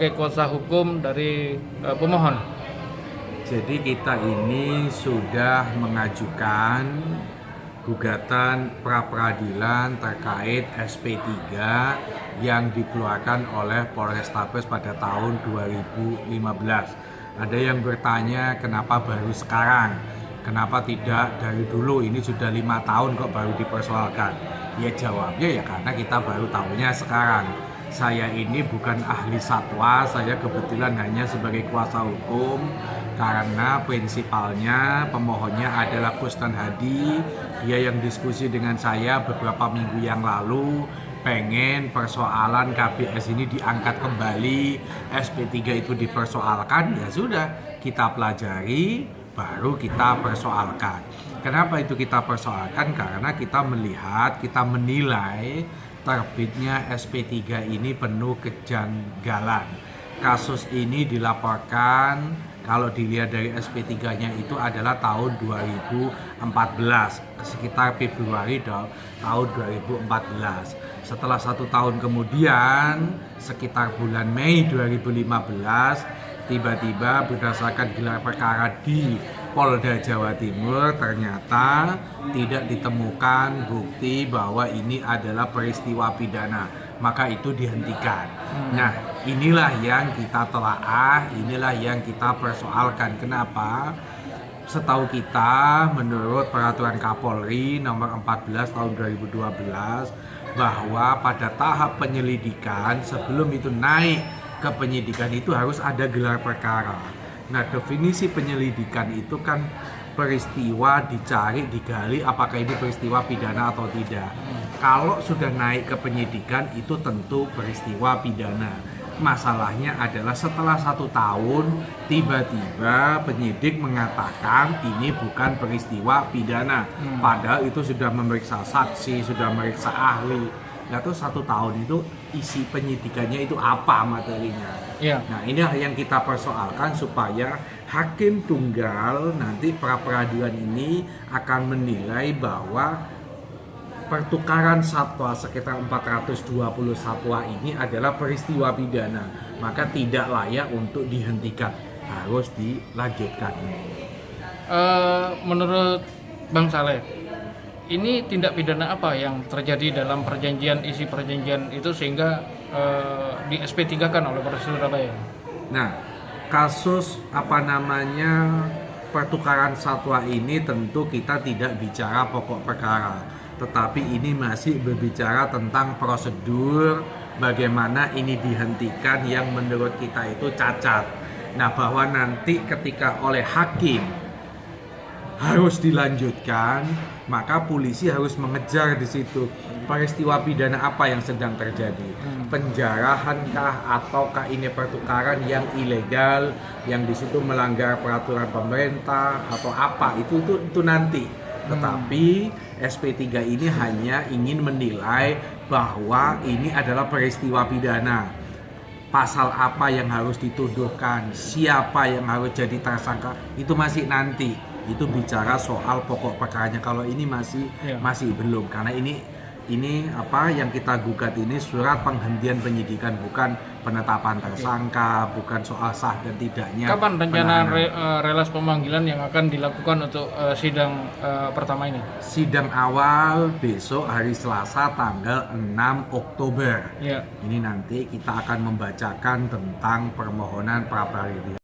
sebagai kuasa hukum dari pemohon. Jadi kita ini sudah mengajukan gugatan pra-peradilan terkait SP3 yang dikeluarkan oleh Polrestabes pada tahun 2015. Ada yang bertanya kenapa baru sekarang, kenapa tidak dari dulu, ini sudah 5 tahun kok baru dipersoalkan. Ya jawabnya ya karena kita baru tahunya sekarang. Saya ini bukan ahli satwa, saya kebetulan hanya sebagai kuasa hukum karena prinsipalnya pemohonnya adalah Kusnan Hadi. Dia yang diskusi dengan saya beberapa minggu yang lalu pengen persoalan KBS ini diangkat kembali, SP3 itu dipersoalkan, ya sudah kita pelajari baru kita persoalkan. Kenapa itu kita persoalkan? Karena kita melihat, kita menilai terbitnya SP3 ini penuh kejanggalan. Kasus ini dilaporkan kalau dilihat dari SP3-nya itu adalah tahun 2014, sekitar Februari tahun 2014. Setelah 1 tahun kemudian, sekitar bulan Mei 2015, tiba-tiba berdasarkan gelar perkara di Polda Jawa Timur ternyata tidak ditemukan bukti bahwa ini adalah peristiwa pidana, maka itu dihentikan. Nah, inilah yang kita telaah, inilah yang kita persoalkan. Kenapa? Setahu kita, menurut peraturan Kapolri nomor 14 tahun 2012, bahwa pada tahap penyelidikan sebelum itu naik ke penyidikan itu harus ada gelar perkara. Nah, definisi penyelidikan itu kan peristiwa dicari, digali apakah ini peristiwa pidana atau tidak. Kalau sudah naik ke penyidikan itu tentu peristiwa pidana. Masalahnya adalah setelah 1 tahun tiba-tiba penyidik mengatakan ini bukan peristiwa pidana. Padahal itu sudah memeriksa saksi, sudah memeriksa ahli. Nah, terus 1 tahun itu isi penyidikannya itu apa materinya? Ya. Nah, inilah yang kita persoalkan supaya hakim tunggal nanti pra-peradilan ini akan menilai bahwa pertukaran satwa sekitar 420 satwa ini adalah peristiwa pidana, maka tidak layak untuk dihentikan, harus dilanjutkan. Menurut Bang Saleh, ini tindak pidana apa yang terjadi dalam isi perjanjian itu sehingga di SP3 kan oleh Polres Surabaya? Nah, kasus pertukaran satwa ini tentu kita tidak bicara pokok perkara, tetapi ini masih berbicara tentang prosedur bagaimana ini dihentikan yang menurut kita itu cacat. Nah, bahwa nanti ketika oleh hakim harus dilanjutkan, maka polisi harus mengejar di situ peristiwa pidana apa yang sedang terjadi. Penjarahankah ataukah ini pertukaran yang ilegal yang di situ melanggar peraturan pemerintah atau apa itu nanti. Tetapi SP3 ini hanya ingin menilai bahwa ini adalah peristiwa pidana. Pasal apa yang harus dituduhkan, siapa yang harus jadi tersangka, itu masih nanti. Itu bicara soal pokok perkaranya. Kalau ini masih belum, karena ini yang kita gugat ini surat penghentian penyidikan, bukan penetapan tersangka, bukan soal sah dan tidaknya. Kapan rencana relas pemanggilan yang akan dilakukan untuk sidang pertama ini? Sidang awal besok hari Selasa tanggal 6 Oktober. Ya. Ini nanti kita akan membacakan tentang permohonan pra-peradilan.